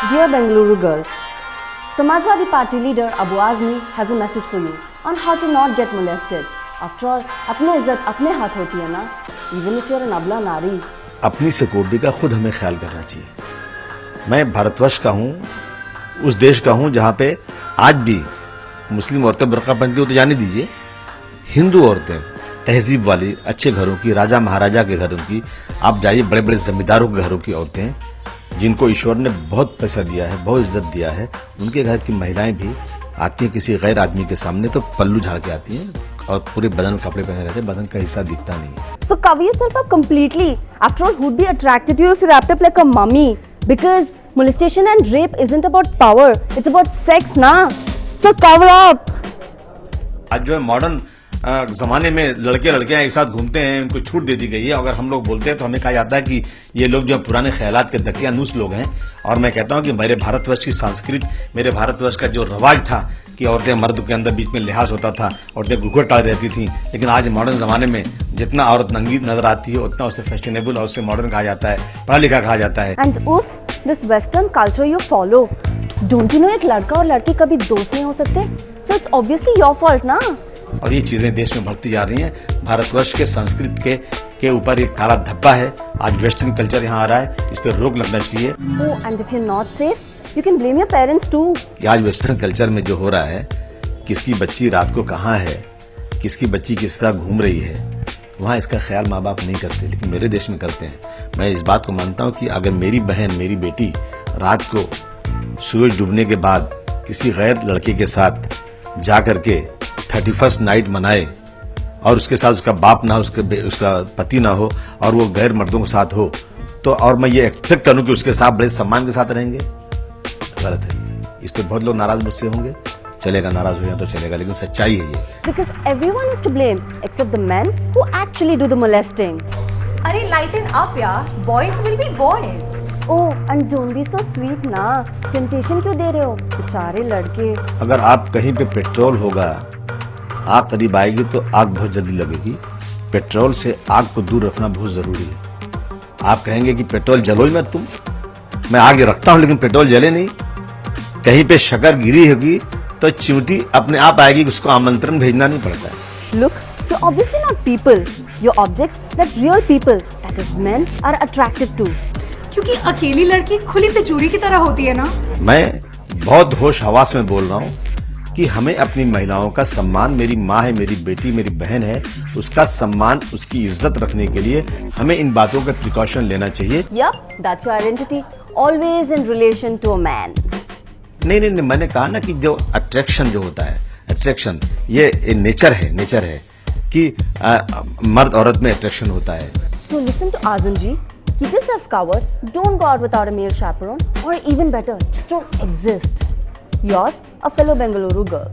Dear Bengaluru girls, Samajwadi Party leader Abu Azmi has a message for you on how to not get molested. After all, अपनी इज्जत अपने हाथ होती है ना, even if you're an abla नारी. अपनी सिक्योरिटी का खुद हमें ख्याल करना चाहिए. मैं भारतवर्ष का हूँ, उस देश का हूँ जहाँ पे आज भी मुस्लिम औरतें बुर्का पहनती हो तो जाने दीजिए, हिंदू औरतें तहजीब वाली अच्छे घरों की, राजा महाराजा के घरों की, आप जाइए बड़े बड़े जमींदारों के घरों की औरतें जिनको ईश्वर ने बहुत पैसा दिया है, बहुत इज्जत दिया है, उनके घर की महिलाएं भी आती हैं किसी गैर आदमी के सामने तो पल्लू झाड़ के आती हैं और पूरे बदन में कपड़े पहने रहते हैं, बदन का हिस्सा दिखता नहीं है. So cover yourself up completely. After all, who'd be attracted to you if you're wrapped up like a mummy? Because molestation and rape isn't about power, it's about sex, na? So cover up. आज जो है modern जमाने में लड़के लड़कियां एक साथ घूमते हैं, उनको छूट दे दी गई है. अगर हम लोग बोलते हैं तो हमें कहा जाता है कि ये लोग जो पुराने ख्यालात के दकियानूस लोग हैं. और मैं कहता हूं कि मेरे भारतवर्ष की संस्कृति, मेरे भारतवर्ष का जो रवाज था कि औरतें मर्द के अंदर बीच में लिहाज होता था, औरतें घूंघट टाल रहती थी, लेकिन आज मॉडर्न जमाने में जितना औरत नंगी नजर आती है उतना उसे फैशनेबल और उसे मॉडर्न कहा जाता है, पढ़ा लिखा कहा जाता है. And oof, this western culture you follow. Don't you know एक लड़का और लड़की कभी दोस्त नहीं हो सकते? So it's obviously your fault, ना? और ये चीजें देश में बढ़ती जा रही हैं. भारतवर्ष के संस्कृति के ऊपर एक काला धब्बा है. आज वेस्टर्न कल्चर यहाँ आ रहा है, इस पर रोक लगना चाहिए. Oh, and if you're not safe, you can blame your parents too. कि आज वेस्टर्न कल्चर में जो हो रहा है, किसकी बच्ची रात को कहाँ है, किसकी बच्ची किस तरह घूम रही है, वहाँ इसका ख्याल माँ बाप नहीं करते, लेकिन मेरे देश में करते हैं. मैं इस बात को मानता हूँ कि अगर मेरी बहन, मेरी बेटी रात को सूरज डूबने के बाद किसी गैर लड़के के साथ जा करके 31st नाइट मनाए और उसके साथ उसका बाप ना हो, उसका पति ना हो और वो गैर मर्दों के साथ हो, तो और मैं ये एक्सपेक्ट करूं कि उसके साथ बड़े सम्मान के साथ रहेंगे, गलत है. इस पे बहुत लोग नाराज मुझसे होंगे. चलेगा, नाराज हो जाए तो चलेगा, लेकिन सच्चाई है ये. Because everyone is to blame except the men who actually do the molesting. अरे lighten up यार, boys will be boys. Oh, and don't be so sweet ना. Temptation क्यों दे रहे हो, बेचारे लड़के. अगर आप कहीं पे पेट्रोल होगा, आग करीब आएगी तो आग बहुत जल्दी लगेगी. पेट्रोल से आग को दूर रखना बहुत जरूरी है. आप कहेंगे कि पेट्रोल जलो ही मत तुम, मैं आग रखता हूं लेकिन पेट्रोल जले नहीं. कहीं पे शक्कर गिरी होगी तो चिमटी अपने आप आएगी, उसको आमंत्रण भेजना नहीं पड़ता है. Look, you're obviously not people. You're objects that real people, that is men, are attracted to. क्योंकि अकेली लड़की खुली तिजोरी की तरह होती है ना. मैं बहुत होश हवास में बोल रहा हूँ कि हमें अपनी महिलाओं का सम्मान, मेरी माँ है, मेरी बेटी, मेरी बहन है, उसका सम्मान, उसकी इज्जत रखने के लिए हमें इन बातों का प्रिकॉशन लेना चाहिए. Yup, that's your identity. Always in relation to a man. नहीं, मैंने कहा ना कि जो अट्रैक्शन जो होता है, अट्रैक्शन ये नेचर है कि मर्द औरत में अट्रैक्शन होता है. So listen to Azam ji. Keep yourself covered. Don't go out without a male chaperone. Or even better, just don't exist. Yours, a fellow Bengaluru girl.